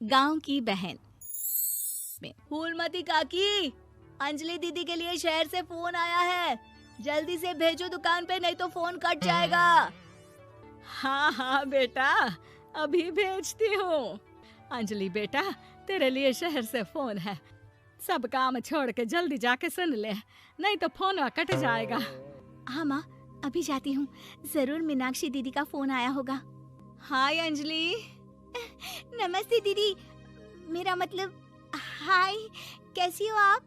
गांव की बहन में। फूलमती काकी, अंजलि दीदी के लिए शहर से फोन आया है, जल्दी से भेजो दुकान पे, नहीं तो फोन कट जाएगा। हाँ हाँ बेटा, अभी भेजती हूँ। अंजलि बेटा, तेरे लिए शहर से फोन है, सब काम छोड़ के जल्दी जाके सुन ले, नहीं तो फोन कट जाएगा। हाँ माँ, अभी जाती हूँ, जरूर मीनाक्षी दीदी का फोन आया होगा। हाय अंजलि। नमस्ते दीदी, मेरा मतलब हाय, कैसी हो आप?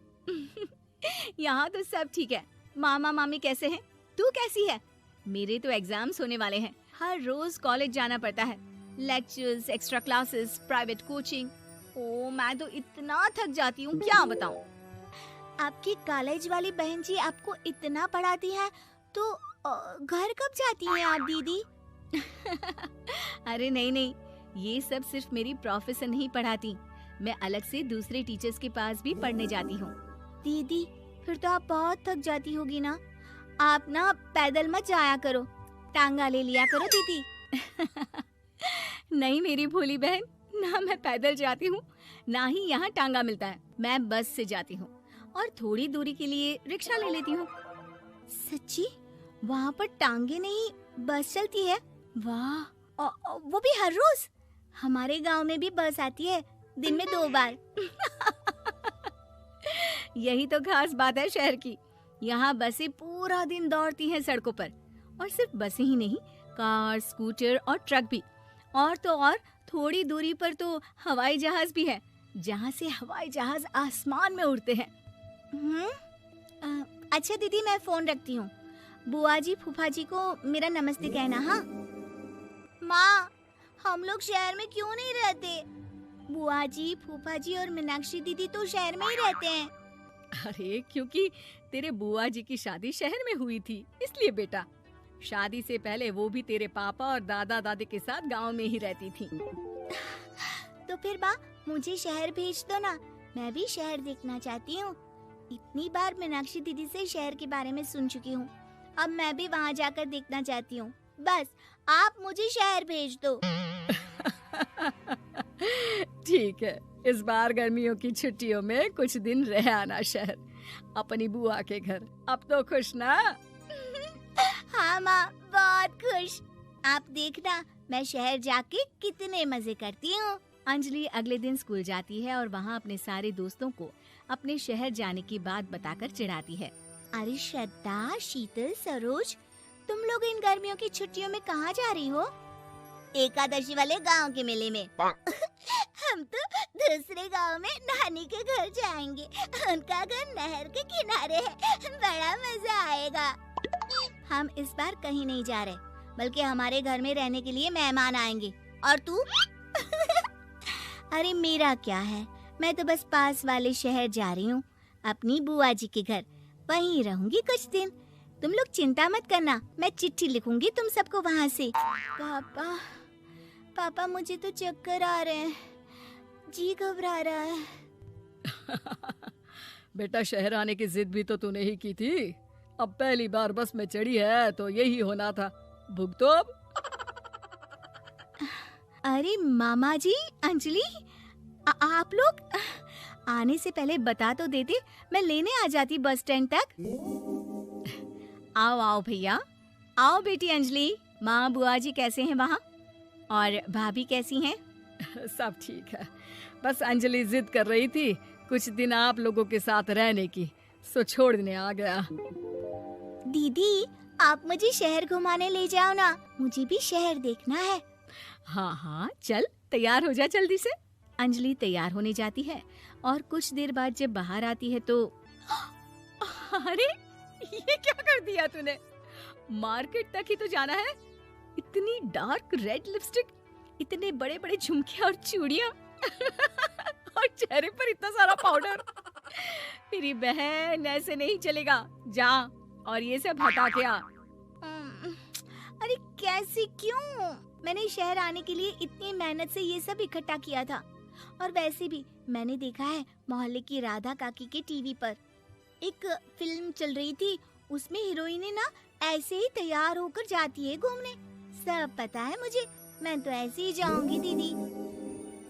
यहाँ तो सब ठीक है। मामा मामी कैसे हैं? तू कैसी है? मेरे तो एग्जाम्स होने वाले हैं, हर रोज कॉलेज जाना पड़ता है, lectures, extra classes, private coaching. ओ मैं तो इतना थक जाती हूँ, क्या बताऊँ। आपकी कॉलेज वाली बहन जी आपको इतना पढ़ाती है, तो घर कब जाती हैं आप दीदी? अरे नहीं नहीं, ये सब सिर्फ मेरी प्रोफेसर नहीं पढ़ाती, मैं अलग से दूसरे टीचर्स के पास भी पढ़ने जाती हूँ। दीदी फिर तो आप बहुत थक जाती होगी ना, आप ना पैदल मत जाया करो, टांगा ले लिया करो दीदी। नहीं मेरी भोली बहन, ना मैं पैदल जाती हूँ, ना ही यहाँ टांगा मिलता है, मैं बस से जाती हूँ और थोड़ी दूरी के लिए रिक्शा ले लेती हूँ। सच्ची? वहाँ पर टांगे नहीं बस चलती है? वाह, वो भी हर रोज? हमारे गांव में भी बस आती है, दिन में 2 बार। यही तो खास बात है शहर की, यहाँ बसें पूरा दिन दौड़ती हैं सड़कों पर, और सिर्फ बसें ही नहीं, कार, स्कूटर और ट्रक भी, और तो और थोड़ी दूरी पर तो हवाई जहाज भी है, जहाँ से हवाई जहाज आसमान में उड़ते हैं। अच्छा दीदी, मैं फोन रखती हूँ, बुआ जी फूफा जी को मेरा नमस्ते कहना। हाँ माँ, हम लोग शहर में क्यों नहीं रहते? बुआ जी, फूफा जी और मीनाक्षी दीदी तो शहर में ही रहते हैं। अरे क्योंकि तेरे बुआ जी की शादी शहर में हुई थी, इसलिए बेटा। शादी से पहले वो भी तेरे पापा और दादा दादी के साथ गांव में ही रहती थी। तो फिर बा, मुझे शहर भेज दो ना, मैं भी शहर देखना चाहती हूँ। इतनी बार मीनाक्षी दीदी से शहर के बारे में सुन चुकी हूँ, अब मैं भी वहाँ जाकर देखना चाहती हूँ। बस आप मुझे शहर भेज दो। ठीक है, इस बार गर्मियों की छुट्टियों में कुछ दिन रह आना शहर, अपनी बुआ के घर। अब तो खुश ना? हाँ माँ, बहुत खुश। आप देखना मैं शहर जाके कितने मजे करती हूँ। अंजलि अगले दिन स्कूल जाती है और वहाँ अपने सारे दोस्तों को अपने शहर जाने की बात बताकर चिढ़ाती है। अरे श्रद्धा, शीतल, सरोज, तुम लोग इन गर्मियों की छुट्टियों में कहाँ जा रही हो? एकादशी वाले गांव के मेले में। हम तो दूसरे गांव में नानी के घर जाएंगे, उनका घर नहर के किनारे है, बड़ा मजा आएगा। हम इस बार कहीं नहीं जा रहे, बल्कि हमारे घर में रहने के लिए मेहमान आएंगे। और तू? अरे मेरा क्या है, मैं तो बस पास वाले शहर जा रही हूँ, अपनी बुआ जी के घर, वहीं रहूंगी कुछ दिन। तुम लोग चिंता मत करना, मैं चिट्ठी लिखूंगी तुम सबको वहाँ से। पापा मुझे तो चक्कर आ रहे हैं, जी घबरा रहा है। बेटा, शहर आने की जिद भी तो तूने ही की थी, अब पहली बार बस में चढ़ी है तो यही होना था, भुगतो अब। अरे मामा जी, अंजलि, आप लोग आने से पहले बता तो देते, मैं लेने आ जाती बस स्टैंड तक। आओ आओ भैया, आओ बेटी अंजलि। माँ बुआ जी कैसे हैं वहाँ, और भाभी कैसी हैं? सब ठीक है, बस अंजलि जिद कर रही थी कुछ दिन आप लोगों के साथ रहने की, सो छोड़ने आ गया। दीदी, आप मुझे शहर घुमाने ले जाओ ना, मुझे भी शहर देखना है। हाँ हाँ चल, तैयार हो जा जल्दी से। अंजलि तैयार होने जाती है और कुछ देर बाद जब बाहर आती है तो अरे ये क्या कर दिया तूने, मार्केट तक ही तो जाना है, इतनी डार्क रेड लिपस्टिक, इतने बड़े बड़े झुमके और चूड़ियां और चेहरे पर इतना सारा पाउडर। मेरी बहन, ऐसे नहीं चलेगा, जा और ये सब हटा के आ। अरे कैसे, क्यों? मैंने शहर आने के लिए इतनी मेहनत से ये सब इकट्ठा किया था, और वैसे भी मैंने देखा है मोहल्ले की राधा काकी के टीवी पर एक फिल्म चल रही थी, उसमें हीरोइनें ना ऐसे ही तैयार होकर जाती है घूमने। सब पता है मुझे, मैं तो ऐसे ही जाऊंगी दीदी।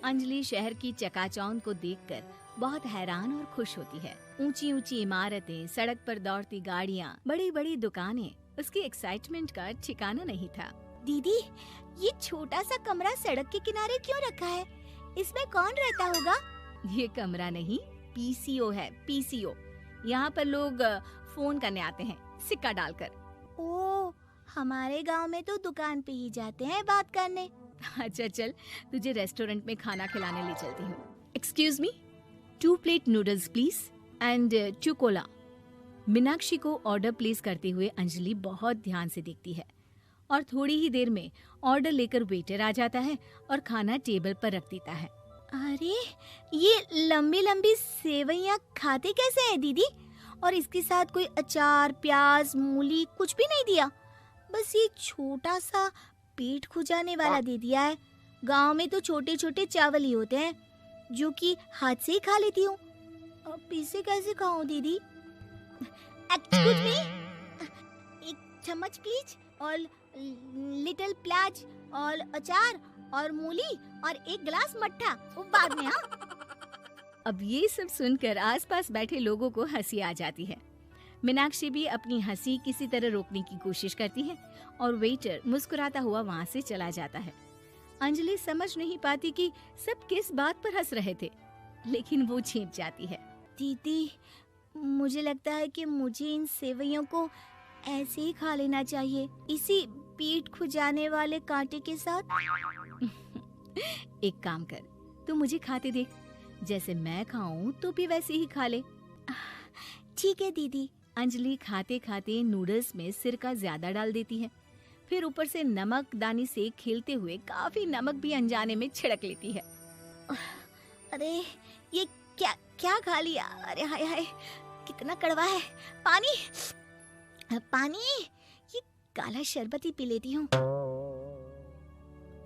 अंजलि शहर की चकाचौंध को देखकर बहुत हैरान और खुश होती है। ऊंची ऊंची इमारतें, सड़क पर दौड़ती गाड़ियाँ, बड़ी बड़ी दुकानें, उसकी एक्साइटमेंट का ठिकाना नहीं था। दीदी, ये छोटा सा कमरा सड़क के किनारे क्यों रखा है? इसमें कौन रहता होगा? ये कमरा नहीं, पीसीओ है, पीसीओ। यहाँ पर लोग फोन करने आते हैं, सिक्का डालकर। ओ, हमारे गांव में तो दुकान पे ही जाते हैं बात करने। अच्छा चल, तुझे रेस्टोरेंट में खाना खिलाने ले चलती हूँ। Excuse me, 2 plate noodles please and 2 Cola. Meenakshi को ऑर्डर प्लेस करते हुए अंजलि बहुत ध्यान से देखती है और थोड़ी ही देर में ऑर्डर लेकर वेटर आ जाता है और खाना टेबल पर रख देता है। अरे, ये लंबी लंबी सेवइयाँ खाते कैसे हैं दीदी? और इसके साथ कोई अचार, प्याज, मूली कुछ भी नहीं दिया, बस ये छोटा सा पेट खुजाने वाला दे दिया है। गांव में तो छोटे छोटे चावल ही होते हैं जो कि हाथ से ही खा लेती हूँ। अब इसे कैसे खाऊं दीदी? एक्सक्यूज मी, एक चम्मच प्लीज, और लिटिल प्याज और अचार और मूली और एक गिलास मट्ठा, वो बाद में। हाँ, अब ये सब सुनकर आसपास बैठे लोगों को हंसी आ जाती है। मीनाक्षी भी अपनी हंसी किसी तरह रोकने की कोशिश करती है और वेटर मुस्कुराता हुआ वहाँ से चला जाता है। अंजलि समझ नहीं पाती कि सब किस बात पर हंस रहे थे, लेकिन वो छिप जाती है। दीदी, मुझे लगता है कि मुझे इन सेवइयों को ऐसे ही खा लेना चाहिए, इसी पेट खुजाने वाले कांटे के साथ। एक काम कर, तू मुझे खाते देख, जैसे मैं खाऊं तो भी वैसे ही खा ले। ठीक है दीदी। अंजलि खाते खाते नूडल्स में सिरका ज्यादा डाल देती है, फिर ऊपर से नमक दानी से खेलते हुए काफी नमक भी अनजाने में छिड़क लेती है। अरे, ये क्या क्या खा लिया? अरे हाय हाय, कितना कड़वा है। पानी पानी, ये काला शरबत ही पी लेती हूँ।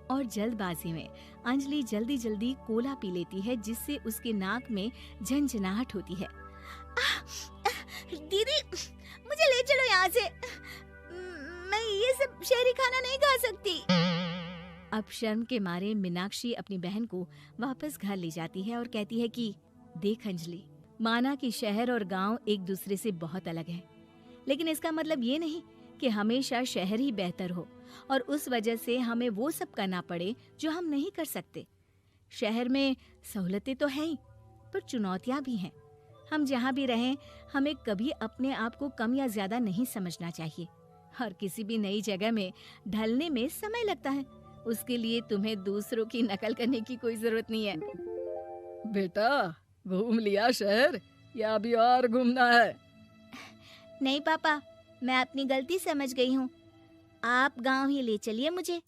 और जल्दबाजी में अंजलि जल्दी जल्दी कोला पी लेती है, जिससे उसके नाक में झंझनाहट होती है। दीदी, मुझे ले चलो यहाँ से। मैं ये सब शहरी खाना नहीं खा सकती। अब शर्म के मारे मीनाक्षी अपनी बहन को वापस घर ले जाती है और कहती है कि देख अंजलि, माना कि शहर और गांव एक दूसरे से बहुत अलग है, लेकिन इसका मतलब ये नहीं कि हमेशा शहर ही बेहतर हो और उस वजह से हमें वो सब करना पड़े जो हम नहीं कर सकते। शहर में सहूलतें तो हैं ही, पर चुनौतियां भी हैं। हम जहाँ भी रहें, हमें कभी अपने आप को कम या ज्यादा नहीं समझना चाहिए। और किसी भी नई जगह में ढलने में समय लगता है, उसके लिए तुम्हें दूसरों की नकल करने की कोई जरूरत नहीं है। बेटा, घूम लिया शहर या अभी और घूमना है? नहीं पापा, मैं अपनी गलती समझ गई हूँ। आप गांव ही ले चलिए मुझे।